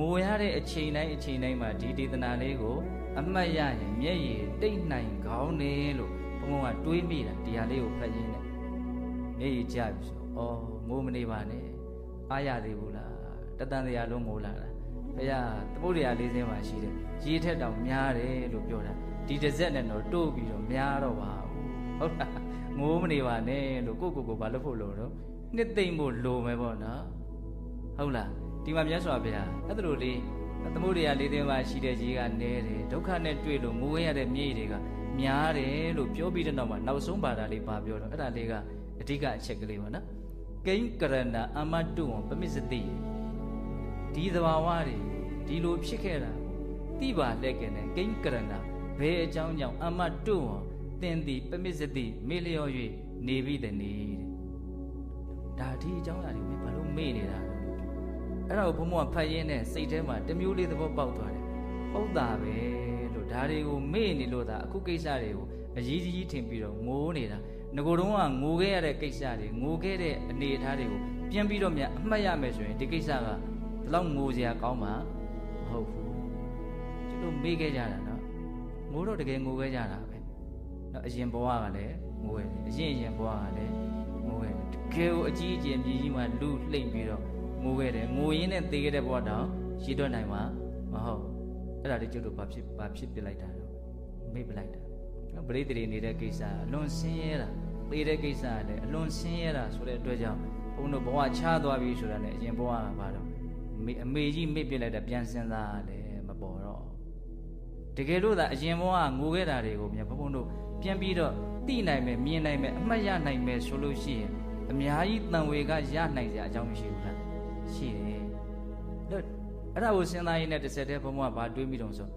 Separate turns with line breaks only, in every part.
ငိုရတဲ့အချိန်တိုင်းမှာဒီဒေသနာလေးကိုအမှတ်ရရင်မျက်ရည်တိတ်နိုင်ကောင်းတယ်လို့ဘုံဘုံကတွေးမိတာဒီဟာလေးကိုဖတ်ရင်းနဲ့မျက်ရည်ကျပြီဆိုငိုမနေပါနဲ့အားရသေးဘူးလားတတန်တရားလုံးငိုလာတာဘုရားသမုဒ္ဒရာလေးစင်းမှာရှိတယ်ရေထက်တောင်များတယ်လို့ပြောတာဒီတစ်စက်နဲ့တော့တိုးပြီးတော့များတော့ပါဘူးဟုတ်လားငိုမနေပါနဲ့လို့ကိုဘာလို့ဖို့လို့တော့နှစ်သိမ့်ဖို့လိုမယ်ပေါ့နော်ဟုတ်လားဒီမှာမြတ်စွာဘုရားအဲ့ဒါလိုလေးသမုဒ္ဒရာလေးစင်းမှာရှိတဲ့ရေကနေတယ်ဒုက္ခနဲ့တွေ့လို့ငိုရတဲ့မြေတွေကများတယ်လို့ပြောပြီးတဲ့နောက်မှာနောက်ဆုံးပါတာလေးပါပြောတော့အဲ့ဒါလေးကအဓိကအချက်ကလေးပေါ့နော်ကိဉ္ကရဏအမတုဝံပမစ္စတိဒီသဘာဝတွေဒီလိုဖြစ်ခဲ့တာတိပါလက်ကနဲ့ကိဉ္ကရဏဘယ်အကြောင်းကြောင့်အမတုဝံသင်သည်ပမစ္စတိမေ့လျော့၍နေပြီတဲ့နေတဲ့ဒါဒီအကြောင်းအရာတွေဘာလို့မေ့နေတာအဲ့ဒါကိုဘုံဘုံကဖတ်ရင်းနဲ့စိတ်ထဲမှာတမျိုးလေးသဘောပေါက်သွားတယ်ဟုတ်တာပဲလို့ဒါတွေကိုမေ့နေလို့သာအခုကိစ္စတွေကိုအကြီးကြီးထင်ပြီးတော့ငိုးနေတာငကိုတုံးကငိုခဲ့ရတဲ့ကိစ္စတွေငိုခဲ့တဲ့အနေအထားတွေကိုပြန်ပြီးတော့မြန်အမှတ်ရမယ်ဆိုရင်ဒီကိစ္စကဒီလောက်ငိုစရာကောင်းမှာမဟုတ်ဘူးကျွန်တော်မေ့ခဲ့ကြတာနော်ငိုတော့တကယ်ငိုခဲ့ကြတာပဲနော်အရင်ဘဝကလည်းငိုခဲ့တယ်အရင်ဘဝကလည်းငိုခဲ့တယ်တကယ်ကိုအကြီးအကျယ်မြည်ကြီးမှလူလှိမ့်ပြီးတော့ငိုခဲ့တယ်ငိုရင်းနဲ့သေခဲ့တဲ့ဘဝတောင်ရှိတော့နိုင်မှာမဟုတ်အဲ့ဒါလေးကျုပ်တို့ဘာဖြစ်ပြလိုက်တာတော့မေ့ပလိုက်တာနော်ပရိသေတွေနေတဲ့ကိစ္စအလွန်ဆင်းရဲတာသေတဲ့ကိစ္စကလည်းအလွန်ဆင်းရဲတာဆိုတဲ့အတွက်ကြောင့်ဘုန်းတို့ဘဝချသွားပြီဆိုတာနဲ့အရင်ဘဝကဘာတော့အမေကြီးမေ့ပြလိုက်တာပြန်စဉ်းစားလည်းမပေါ်တော့တကယ်လို့သာအရင်ဘဝကငိုခဲ့တာတွေကိုမြန်ဘုန်းတို့ပြန်ပြီးတော့သိနိုင်မယ်မြင်နိုင်မယ်အမှတ်ရနိုင်မယ်ဆိုလို့ရှိရင်အများကြီးတန်ဝေကရနိုင်စရာအကြောင်းမရှိဘူးလားရှိတယ်အဲ့ဒါကိုစဉ်းစားရင်းနဲ့တစ်ဆက်တည်းဘုံဘုံကဘာတွေးမိတော့ဆို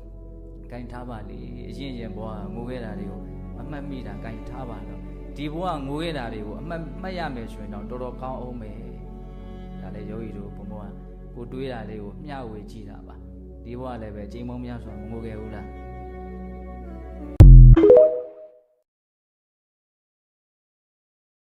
ဂိုင်းထားပါလေအရင်ဘဝကငိုခဲ့တာတွေကိုအမှတ်မိတာဂိုင်းထားပါတော့ဒီဘဝငိုခဲ့တာတွေကိုအမှတ်ရမယ်ဆိုရင်တော့တော်တော်ကောင်းအောင်ပဲဒါလည်းယောဂီတို့ဘုံဘုံကကိုတွေးတာလေးကိုမျှဝေကြည့်တာပါဒီဘဝလည်းပဲချိန်မုံများဆိုငိုခဲ့ဘူးလား